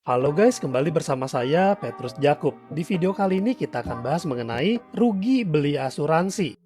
Halo guys, kembali bersama saya Petrus Jakub. Di video kali ini kita akan bahas mengenai rugi beli asuransi.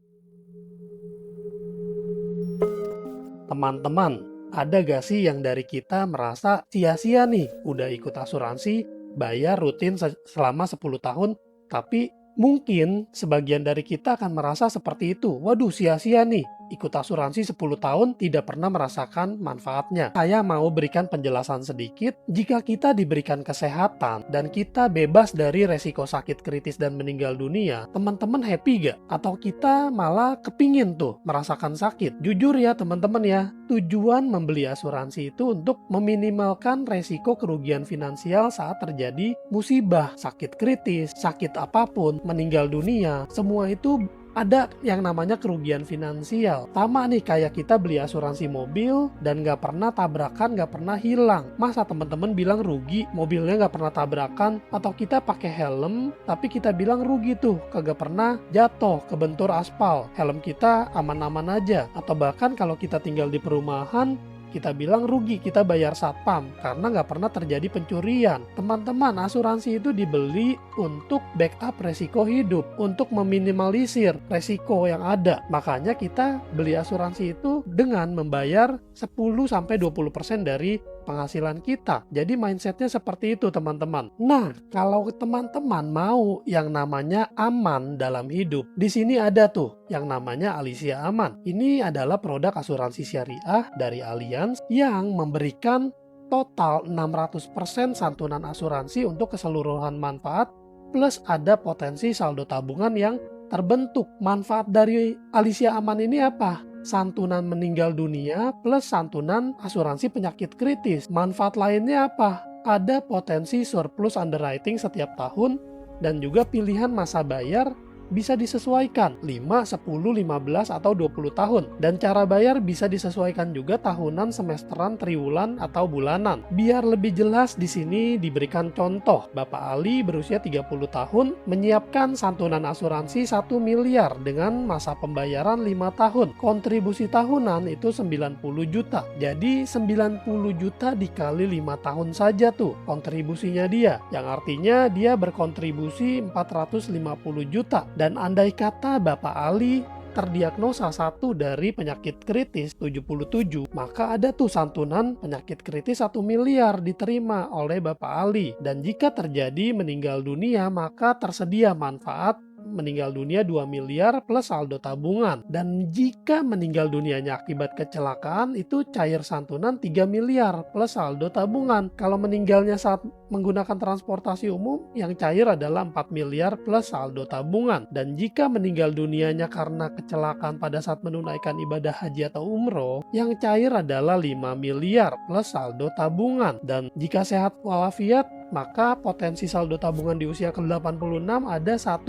Teman-teman, ada gak sih yang dari kita merasa sia-sia nih udah ikut asuransi, bayar rutin selama 10 tahun, tapi mungkin sebagian dari kita akan merasa seperti itu. Waduh, sia-sia nih, ikut asuransi 10 tahun tidak pernah merasakan manfaatnya. Saya mau berikan penjelasan sedikit. Jika kita diberikan kesehatan dan kita bebas dari resiko sakit kritis dan meninggal dunia, teman-teman happy gak? Atau kita malah kepingin tuh merasakan sakit? Jujur ya teman-teman ya, tujuan membeli asuransi itu untuk meminimalkan resiko kerugian finansial saat terjadi musibah, sakit kritis, sakit apapun, meninggal dunia, semua itu ada yang namanya kerugian finansial. Sama nih kayak kita beli asuransi mobil dan nggak pernah tabrakan, nggak pernah hilang. Masa teman-teman bilang rugi, mobilnya nggak pernah tabrakan, atau kita pakai helm tapi kita bilang rugi tuh, kagak pernah jatuh, kebentur aspal, helm kita aman-aman aja. Atau bahkan kalau kita tinggal di perumahan, kita bilang rugi, kita bayar satpam karena nggak pernah terjadi pencurian. Teman-teman, asuransi itu dibeli untuk backup resiko hidup, untuk meminimalisir resiko yang ada. Makanya kita beli asuransi itu dengan membayar 10-20% dari penghasilan kita. Jadi mindsetnya seperti itu teman-teman. Nah, kalau teman-teman mau yang namanya aman dalam hidup, di sini ada tuh yang namanya Alicia Aman. Ini adalah produk asuransi syariah dari Allianz yang memberikan total 600% santunan asuransi untuk keseluruhan manfaat, plus ada potensi saldo tabungan yang terbentuk. Manfaat dari Alicia Aman ini apa? Santunan meninggal dunia plus santunan asuransi penyakit kritis. Manfaat lainnya apa? Ada potensi surplus underwriting setiap tahun dan juga pilihan masa bayar bisa disesuaikan 5, 10, 15, atau 20 tahun. Dan cara bayar bisa disesuaikan juga tahunan, semesteran, triwulan, atau bulanan. Biar lebih jelas di sini diberikan contoh. Bapak Ali berusia 30 tahun menyiapkan santunan asuransi 1 miliar dengan masa pembayaran 5 tahun. Kontribusi tahunan itu 90 juta. Jadi 90 juta dikali 5 tahun saja tuh kontribusinya dia. Yang artinya dia berkontribusi 450 juta. Dan andai kata Bapak Ali terdiagnosa satu dari penyakit kritis 77, maka ada tuh santunan penyakit kritis 1 miliar diterima oleh Bapak Ali. Dan jika terjadi meninggal dunia, maka tersedia manfaat meninggal dunia 2 miliar plus saldo tabungan. Dan jika meninggal dunianya akibat kecelakaan, itu cair santunan 3 miliar plus saldo tabungan. Kalau meninggalnya saat menggunakan transportasi umum, yang cair adalah 4 miliar plus saldo tabungan. Dan jika meninggal dunianya karena kecelakaan pada saat menunaikan ibadah haji atau umroh, yang cair adalah 5 miliar plus saldo tabungan. Dan jika sehat walafiat, maka potensi saldo tabungan di usia ke-86 ada 1,5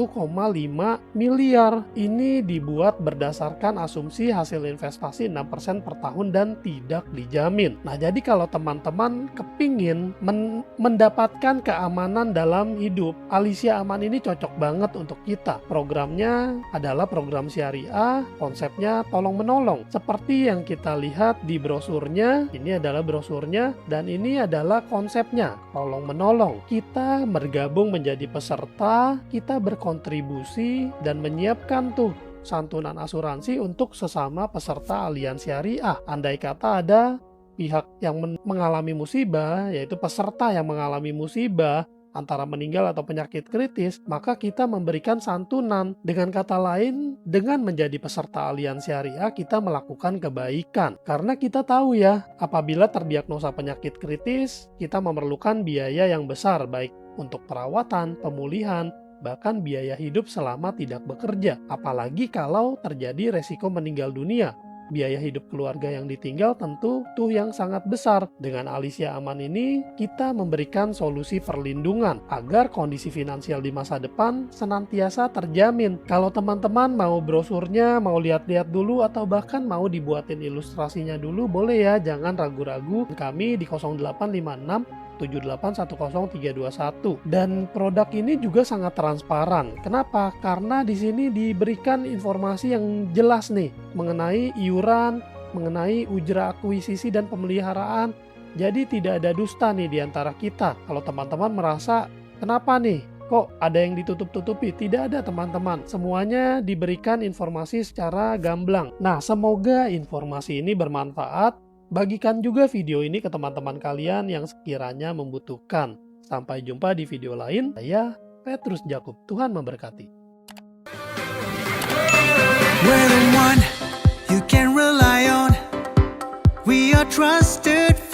miliar. Ini dibuat berdasarkan asumsi hasil investasi 6% per tahun dan tidak dijamin. Nah, jadi kalau teman-teman kepingin mendapatkan keamanan dalam hidup, Alicia Aman ini cocok banget untuk kita. Programnya adalah program syariah, konsepnya tolong-menolong. Seperti yang kita lihat di brosurnya, ini adalah brosurnya, dan ini adalah konsepnya, tolong-menolong. Kita bergabung menjadi peserta, kita berkontribusi dan menyiapkan tuh santunan asuransi untuk sesama peserta Aliansi Syariah. Andai kata ada pihak yang mengalami musibah, yaitu peserta yang mengalami musibah, antara meninggal atau penyakit kritis, maka kita memberikan santunan. Dengan kata lain, dengan menjadi peserta Aliansi Syariah, kita melakukan kebaikan. Karena kita tahu ya, apabila terdiagnosa penyakit kritis, kita memerlukan biaya yang besar, baik untuk perawatan, pemulihan, bahkan biaya hidup selama tidak bekerja. Apalagi kalau terjadi resiko meninggal dunia. Biaya hidup keluarga yang ditinggal tentu tuh yang sangat besar. Dengan Alicia Aman ini, kita memberikan solusi perlindungan agar kondisi finansial di masa depan senantiasa terjamin. Kalau teman-teman mau brosurnya, mau lihat-lihat dulu, atau bahkan mau dibuatin ilustrasinya dulu, boleh ya, jangan ragu-ragu. Kami di 0856 781031. Dan produk ini juga sangat transparan. Kenapa? Karena di sini diberikan informasi yang jelas nih mengenai iuran, mengenai ujra akuisisi dan pemeliharaan, Jadi tidak ada dusta nih di antara kita. Kalau teman-teman merasa, kenapa nih? Kok ada yang ditutup-tutupi? Tidak ada teman-teman. Semuanya diberikan informasi secara gamblang. Nah, semoga informasi ini bermanfaat. Bagikan juga video ini ke teman-teman kalian yang sekiranya membutuhkan. Sampai jumpa di video lain. Saya Petrus Jakub. Tuhan memberkati. We're the one you can rely on. We are trusted